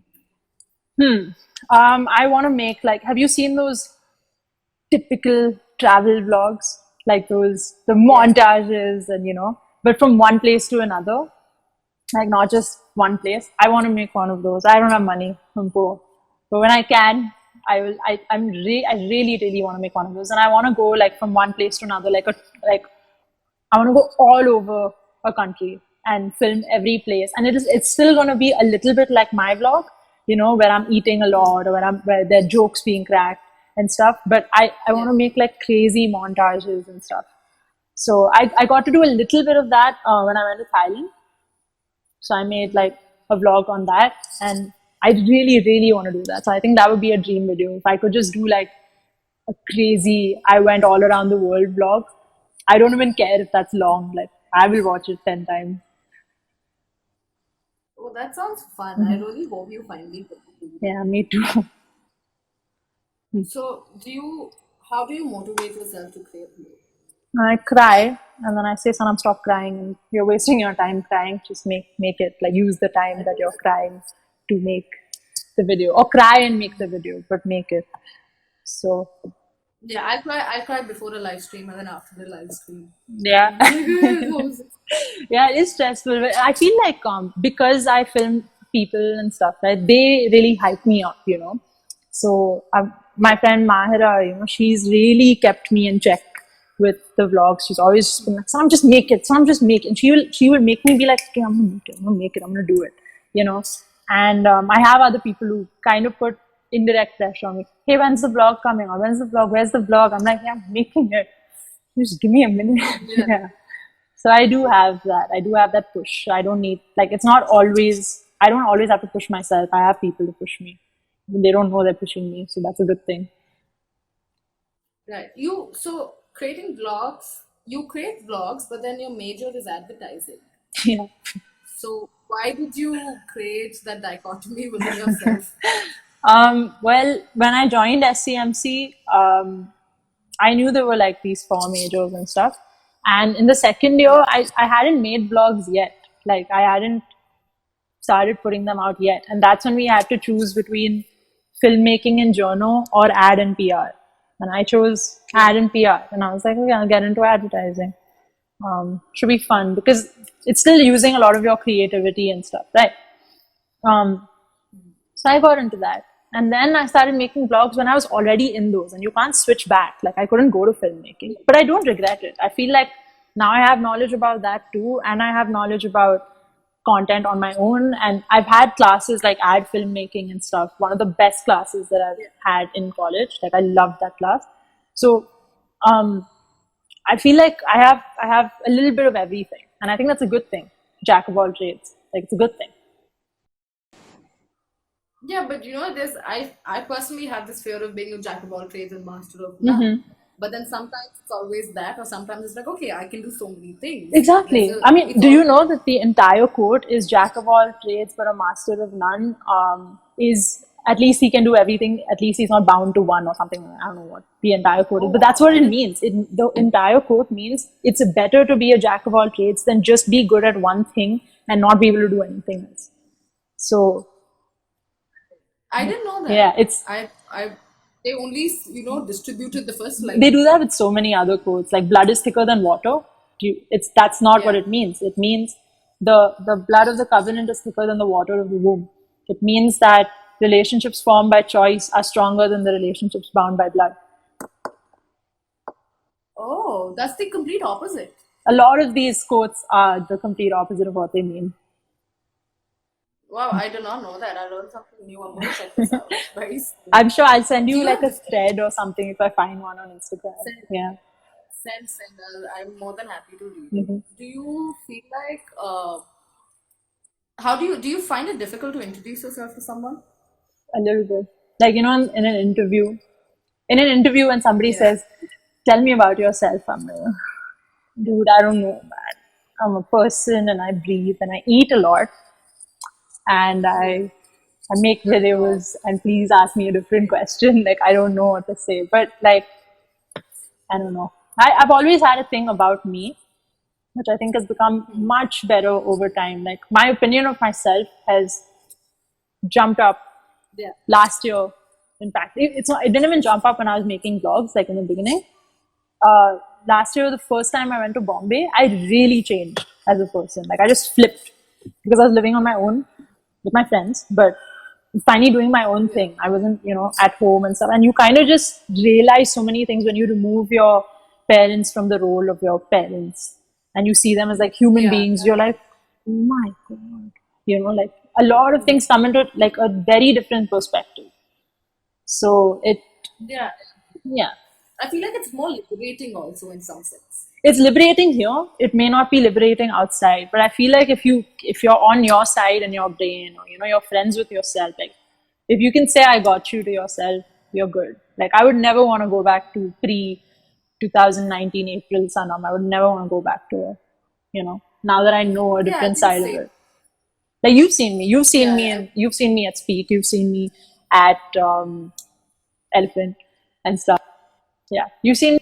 I want to make have you seen those typical travel vlogs, like the montages and but from one place to another, like not just one place. I want to make one of those. I don't have money, I'm poor, but when I can, I will. I really want to make one of those, and I want to go from one place to another, I want to go all over a country and film every place, and it's still going to be a little bit like my vlog, where I'm eating a lot, or where there are jokes being cracked and stuff. But I want to make crazy montages and stuff. So I got to do a little bit of that when I went to Thailand. So I made a vlog on that, and I really want to do that. So I think that would be a dream video if I could just do a crazy I went all around the world vlog. I don't even care if that's long. I will watch it 10 times. Oh, that sounds fun. I really hope you finally get to do that. Yeah, me too. So, how do you motivate yourself to create more? I cry, and then I say, Sanam, stop crying. And you're wasting your time crying. Just make it. Use the time that you're crying to make the video. Or cry and make the video, but make it. So... Yeah, I cry before the live stream and then after the live stream. Yeah. Yeah, it is stressful. But I feel because I film people and stuff, right? They really hype me up, So my friend Mahira, she's really kept me in check with the vlogs. She's always been like, Sam, just make it. Sam, just make it. And she will make me be like, okay, I'm gonna make it. I'm gonna do it. And I have other people who kind of put indirect pressure on me. Hey, when's the vlog coming? Or when's the vlog? Where's the vlog? I'm like, yeah, I'm making it. Just give me a minute. Yeah. So I do have that. I do have that push. I don't need it's not always. I don't always have to push myself. I have people to push me. They don't know they're pushing me, so that's a good thing. Right. So creating vlogs. You create vlogs, but then your major is advertising. Yeah. So why did you create that dichotomy within yourself? Well, when I joined SCMC, I knew there were these 4 majors and stuff. And in the second year, I hadn't made vlogs yet. I hadn't started putting them out yet. And that's when we had to choose between filmmaking and journo or ad and PR. And I chose ad and PR. And I was like, okay, I'll get into advertising. Should be fun because it's still using a lot of your creativity and stuff, right? So I got into that. And then I started making vlogs when I was already in those, and you can't switch back. I couldn't go to filmmaking, but I don't regret it. I feel like now I have knowledge about that too, and I have knowledge about content on my own. And I've had classes like ad filmmaking and stuff. One of the best classes that I've had in college. I loved that class. So I feel like I have a little bit of everything, and I think that's a good thing. Jack of all trades. It's a good thing. Yeah, but I personally have this fear of being a jack of all trades and master of none. But then sometimes it's always that, or sometimes it's okay, I can do so many things. Exactly. Do you know that the entire quote is jack of all trades but a master of none? Is at least he can do everything. At least he's not bound to one or something. I don't know what the entire quote is, but that's what it means. The entire quote means it's better to be a jack of all trades than just be good at one thing and not be able to do anything else. So I didn't know that. yeah, it's they only distributed the first line. they do that with so many other quotes, like blood is thicker than water. That's not what it means. It means the blood of the covenant is thicker than the water of the womb. It means that relationships formed by choice are stronger than the relationships bound by blood. Oh, that's the complete opposite. A lot of these quotes are the complete opposite of what they mean. Wow, I did not know that. I learned something new. I'm going to check this out. Very soon. I'm sure I'll send you Do you like a have- thread or something if I find one on Instagram. Yeah. Send. I'm more than happy to read Mhm. it. Do you feel like how do you find it difficult to introduce yourself to someone? A little bit. Like, in an interview. In an interview when somebody says, tell me about yourself, I'm like, dude, I don't know, man. I'm a person and I breathe and I eat a lot. And I make videos, and please ask me a different question. Like, I don't know what to say. But like, I don't know. I've always had a thing about me, which I think has become much better over time. Like, my opinion of myself has jumped up last year. In fact, it didn't even jump up when I was making vlogs, like in the beginning. Last year, the first time I went to Bombay, I really changed as a person. Like, I just flipped because I was living on my own with my friends, but finally doing my own thing. I wasn't, at home and stuff. And you kind of just realize so many things when you remove your parents from the role of your parents and you see them as like human beings. You're like, oh my God. Like a lot of things come into like a very different perspective. So Yeah. I feel like it's more liberating also in some sense. It's liberating here. It may not be liberating outside, but I feel like if you're on your side in your brain, or you're friends with yourself, like if you can say I got you to yourself, you're good. Like I would never want to go back to pre 2019 April Sanam. I would never want to go back to her. Now that I know a different side of it. Like you've seen me you've seen me at Speak, you've seen me at Elephant and stuff. Yeah, you've seen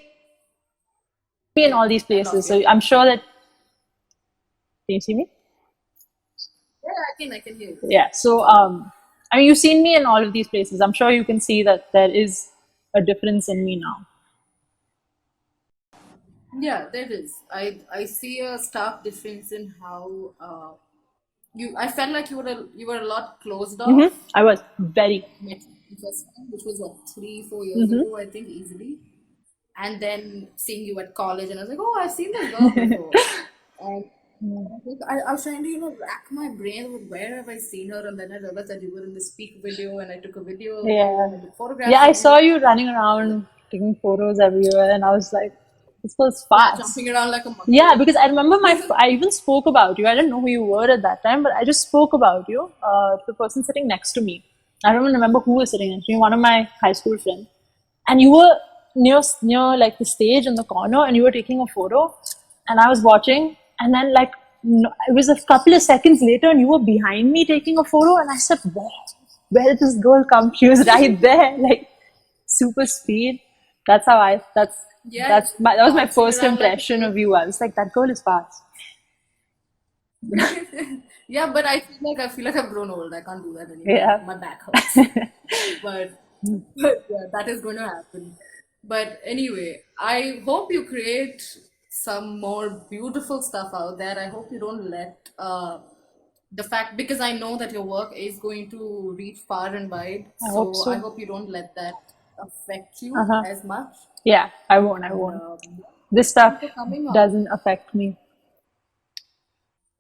me in all these places, so I'm sure that. Can you see me? Yeah, I can hear you. Yeah. So I mean, you've seen me in all of these places. I'm sure you can see that there is a difference in me now. Yeah, there is. I see a stark difference in how I felt like you were a lot closed off. I was very. Which was what 3-4 years ago, I think, easily. And then seeing you at college, and I was like, oh, I've seen this girl before. And I was trying to rack my brain with where have I seen her, and then I realized that you were in the Speak video, and I took a video of you, and I took photographs. Yeah, I saw you running around taking photos everywhere, and I was like, this was fast. Jumping around like a monkey. Yeah, because I remember I even spoke about you. I didn't know who you were at that time, but I just spoke about you to the person sitting next to me. I don't even remember who was sitting next to me, one of my high school friends. And you were near like the stage in the corner, and you were taking a photo, and I was watching, and then like it was a couple of seconds later, and you were behind me taking a photo, and I said, where did this girl come? She was right there, like super speed. That was my first impression of you. I was like, that girl is fast. Yeah, but I feel like I've grown old. I can't do that anymore. Yeah. My back hurts. but yeah, that is going to happen. But anyway, I hope you create some more beautiful stuff out there. I hope you don't let the fact, because I know that your work is going to reach far and wide. I hope so. I hope you don't let that affect you as much. Yeah, I won't. This stuff doesn't affect me.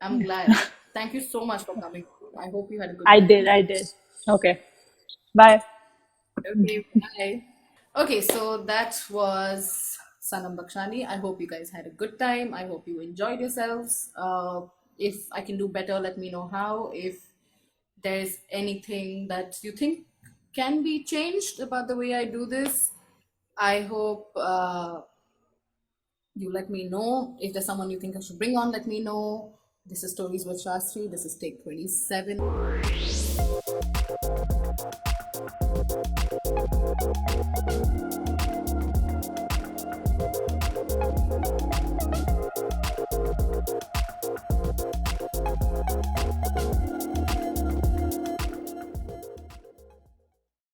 I'm glad. Thank you so much for coming. I hope you had a good I time. did. Okay. Bye. Okay, bye. Okay, so that was Sanam Bukshani. I hope you guys had a good time. I hope you enjoyed yourselves. If I can do better, let me know how. If there's anything that you think can be changed about the way I do this, I hope you let me know. If there's someone you think I should bring on, let me know. This is Stories with Shastri. This is take 27.